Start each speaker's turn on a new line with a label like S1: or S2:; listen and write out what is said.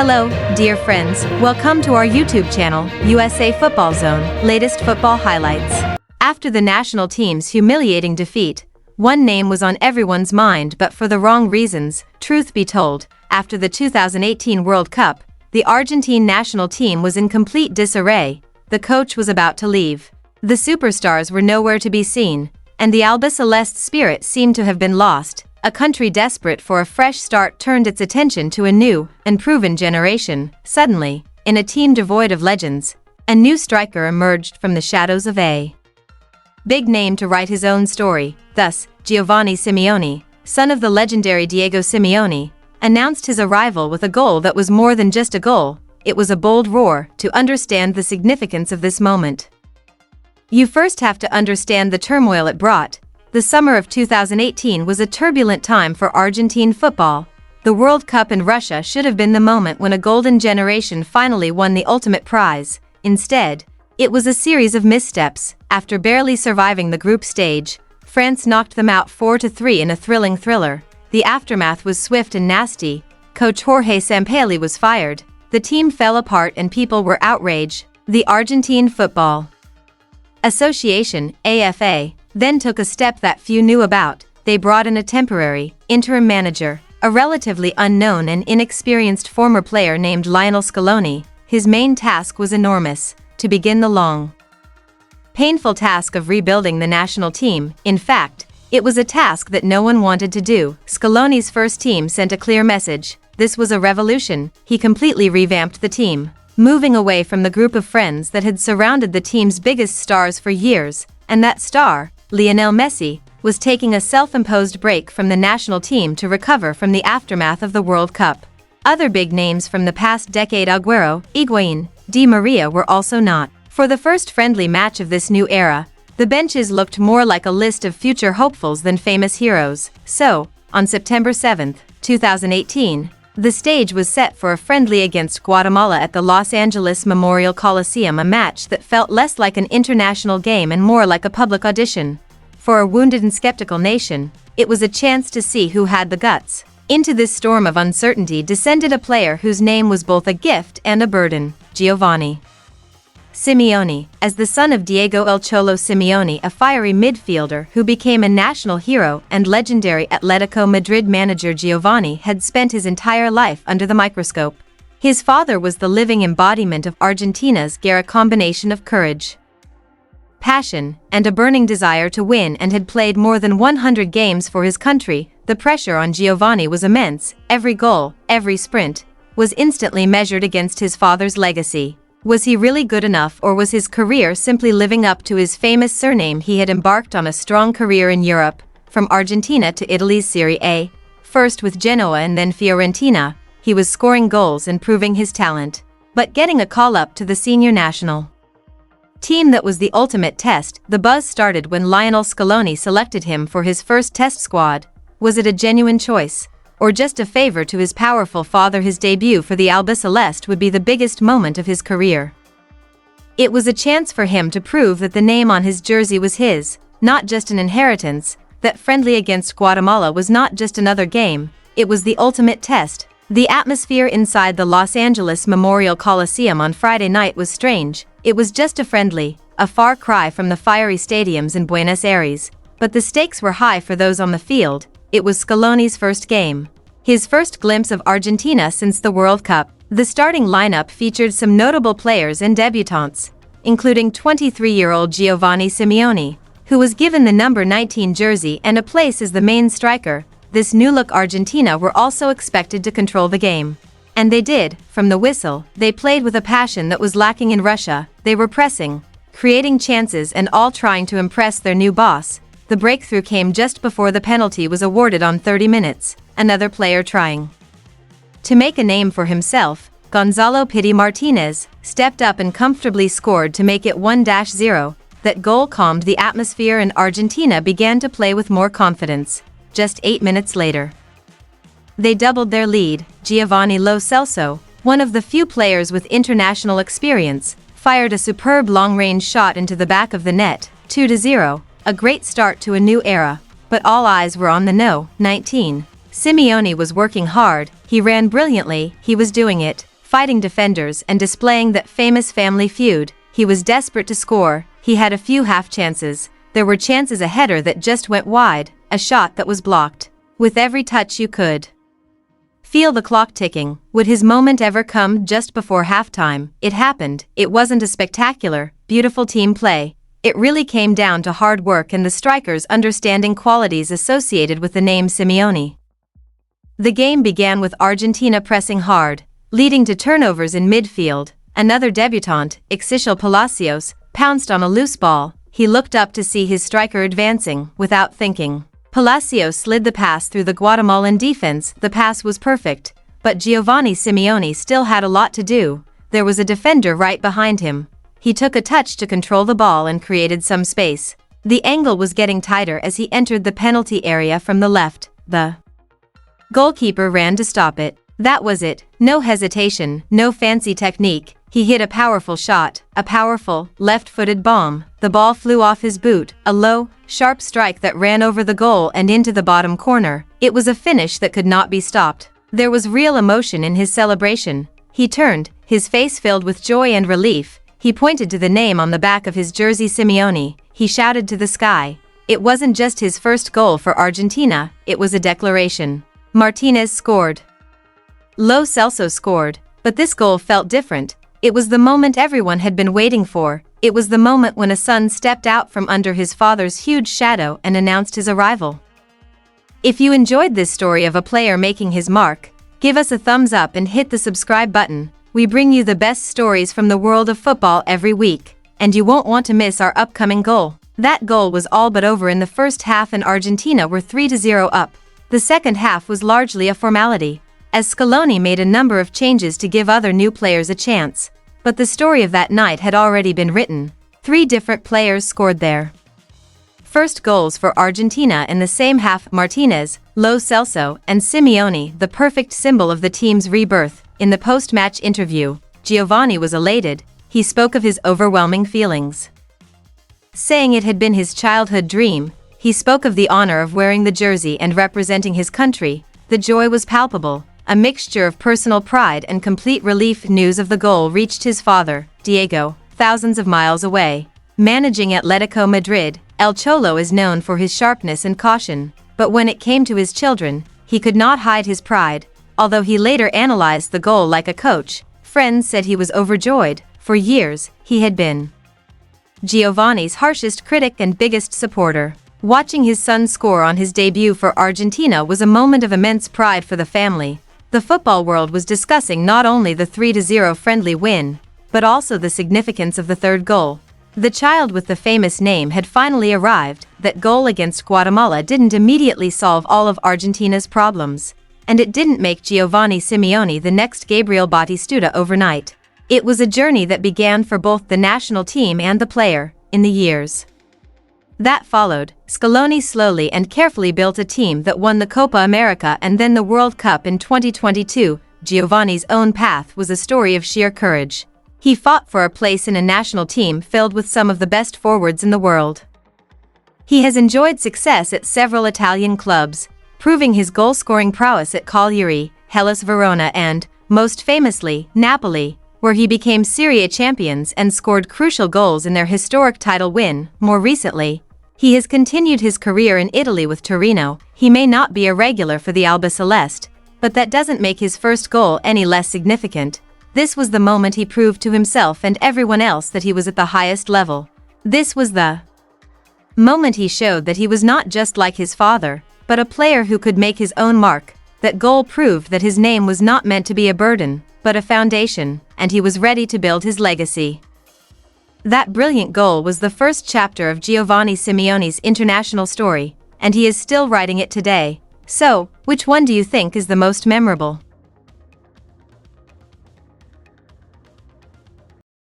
S1: Hello, dear friends, welcome to our YouTube channel, USA Football Zone, latest football highlights. After the national team's humiliating defeat, one name was on everyone's mind but for the wrong reasons. Truth be told, after the 2018 World Cup, the Argentine national team was in complete disarray. The coach was about to leave. The superstars were nowhere to be seen, and the albiceleste spirit seemed to have been lost. A country desperate for a fresh start turned its attention to a new and proven generation. Suddenly, in a team devoid of legends, a new striker emerged from the shadows of a big name to write his own story. Thus, Giovanni Simeone, son of the legendary Diego Simeone, announced his arrival with a goal that was more than just a goal. It was a bold roar. To understand the significance of this moment, you first have to understand the turmoil it brought. The summer of 2018 was a turbulent time for Argentine football. The World Cup in Russia should have been the moment when a golden generation finally won the ultimate prize. Instead, it was a series of missteps. After barely surviving the group stage, France knocked them out 4-3 in a thrilling thriller. The aftermath was swift and nasty. Coach Jorge Sampaoli was fired. The team fell apart and people were outraged. The Argentine Football Association, AFA, then took a step that few knew about. They brought in a temporary, interim manager, a relatively unknown and inexperienced former player named Lionel Scaloni. His main task was enormous: to begin the long, painful task of rebuilding the national team. In fact, it was a task that no one wanted to do. Scaloni's first team sent a clear message. This was a revolution. He completely revamped the team, moving away from the group of friends that had surrounded the team's biggest stars for years. And that star, Lionel Messi, was taking a self-imposed break from the national team to recover from the aftermath of the World Cup. Other big names from the past decade, Agüero, Higuaín, Di Maria, were also not. For the first friendly match of this new era, the benches looked more like a list of future hopefuls than famous heroes. So, on September 7, 2018, the stage was set for a friendly against Guatemala at the Los Angeles Memorial Coliseum, a match that felt less like an international game and more like a public audition. For a wounded and skeptical nation, it was a chance to see who had the guts. Into this storm of uncertainty descended a player whose name was both a gift and a burden: Giovanni Simeone. As the son of Diego El Cholo Simeone, a fiery midfielder who became a national hero, and legendary Atletico Madrid manager, Giovanni had spent his entire life under the microscope. His father was the living embodiment of Argentina's a combination of courage, passion, and a burning desire to win, and had played more than 100 games for his country. The pressure on Giovanni was immense. Every goal, every sprint, was instantly measured against his father's legacy. Was he really good enough, or was his career simply living up to his famous surname? He had embarked on a strong career in Europe, from Argentina to Italy's Serie A, first with Genoa and then Fiorentina. He was scoring goals and proving his talent, but getting a call-up to the senior national team that was the ultimate test. The buzz started when Lionel Scaloni selected him for his first test squad. Was it a genuine choice, or just a favor to his powerful father? His debut for the albiceleste would be the biggest moment of his career. It was a chance for him to prove that the name on his jersey was his, not just an inheritance. That friendly against Guatemala was not just another game, it was the ultimate test. The atmosphere inside the Los Angeles Memorial Coliseum on Friday night was strange. It was just a friendly, a far cry from the fiery stadiums in Buenos Aires, but the stakes were high for those on the field. It was Scaloni's first game, his first glimpse of Argentina since the World Cup. The starting lineup featured some notable players and debutants, including 23-year-old Giovanni Simeone, who was given the number 19 jersey and a place as the main striker. This new-look Argentina were also expected to control the game. And they did. From the whistle, they played with a passion that was lacking in Russia. They were pressing, creating chances, and all trying to impress their new boss. The breakthrough came just before the penalty was awarded on 30 minutes. Another player trying to make a name for himself, Gonzalo Pity Martinez, stepped up and comfortably scored to make it 1-0. That goal calmed the atmosphere and Argentina began to play with more confidence. Just 8 minutes later, they doubled their lead. Giovanni Lo Celso, one of the few players with international experience, fired a superb long-range shot into the back of the net, 2-0. A great start to a new era, but all eyes were on the no. 19. Simeone was working hard, he ran brilliantly, he was doing it. fighting defenders and displaying that famous family feud. He was desperate to score. He had a few half chances. There were chances, a header that just went wide, a shot that was blocked. With every touch you could feel the clock ticking. Would his moment ever come? Just before halftime, it happened. It wasn't a spectacular, beautiful team play. It really came down to hard work and the strikers understanding qualities associated with the name Simeone. The game began with Argentina pressing hard, leading to turnovers in midfield. Another debutant, Ixixel Palacios, pounced on a loose ball. He looked up to see his striker advancing. Without thinking, Palacios slid the pass through the Guatemalan defense. The pass was perfect, but Giovanni Simeone still had a lot to do. There was a defender right behind him. He took a touch to control the ball and created some space. The angle was getting tighter as he entered the penalty area from the left. The goalkeeper ran to stop it. That was it. No hesitation, no fancy technique. He hit a powerful shot, a powerful, left-footed bomb. The ball flew off his boot, a low, sharp strike that ran over the goal and into the bottom corner. It was a finish that could not be stopped. There was real emotion in his celebration. He turned, his face filled with joy and relief. He pointed to the name on the back of his jersey, Simeone. He shouted to the sky. It wasn't just his first goal for Argentina, it was a declaration. Martinez scored. Lo Celso scored, but this goal felt different. It was the moment everyone had been waiting for. It was the moment when a son stepped out from under his father's huge shadow and announced his arrival. If you enjoyed this story of a player making his mark, give us a thumbs up and hit the subscribe button. We bring you the best stories from the world of football every week, and you won't want to miss our upcoming goal. That goal was all but over in the first half and Argentina were 3-0 up. The second half was largely a formality, as Scaloni made a number of changes to give other new players a chance. But the story of that night had already been written. 3 different players scored their first goals for Argentina in the same half: Martinez, Lo Celso, and Simeone, the perfect symbol of the team's rebirth. In the post-match interview, Giovanni was elated. He spoke of his overwhelming feelings, saying it had been his childhood dream. He spoke of the honor of wearing the jersey and representing his country. The joy was palpable, a mixture of personal pride and complete relief. News of the goal reached his father, Diego, thousands of miles away. Managing Atletico Madrid, El Cholo is known for his sharpness and caution, but when it came to his children, he could not hide his pride. Although he later analyzed the goal like a coach, friends said he was overjoyed. For years, he had been Giovanni's harshest critic and biggest supporter. Watching his son score on his debut for Argentina was a moment of immense pride for the family. The football world was discussing not only the 3-0 friendly win, but also the significance of the third goal. The child with the famous name had finally arrived. That goal against Guatemala didn't immediately solve all of Argentina's problems, and it didn't make Giovanni Simeone the next Gabriel Batistuta overnight. It was a journey that began for both the national team and the player. In the years that followed, Scaloni slowly and carefully built a team that won the Copa America and then the World Cup in 2022. Giovanni's own path was a story of sheer courage. He fought for a place in a national team filled with some of the best forwards in the world. He has enjoyed success at several Italian clubs, proving his goal-scoring prowess at Cagliari, Hellas Verona and, most famously, Napoli, where he became Serie A champions and scored crucial goals in their historic title win. More recently, he has continued his career in Italy with Torino. He may not be a regular for the Albiceleste, but that doesn't make his first goal any less significant. This was the moment he proved to himself and everyone else that he was at the highest level. This was the moment he showed that he was not just like his father, but a player who could make his own mark. That goal proved that his name was not meant to be a burden, but a foundation, and he was ready to build his legacy. That brilliant goal was the first chapter of Giovanni Simeone's international story, and he is still writing it today. So, which one do you think is the most memorable?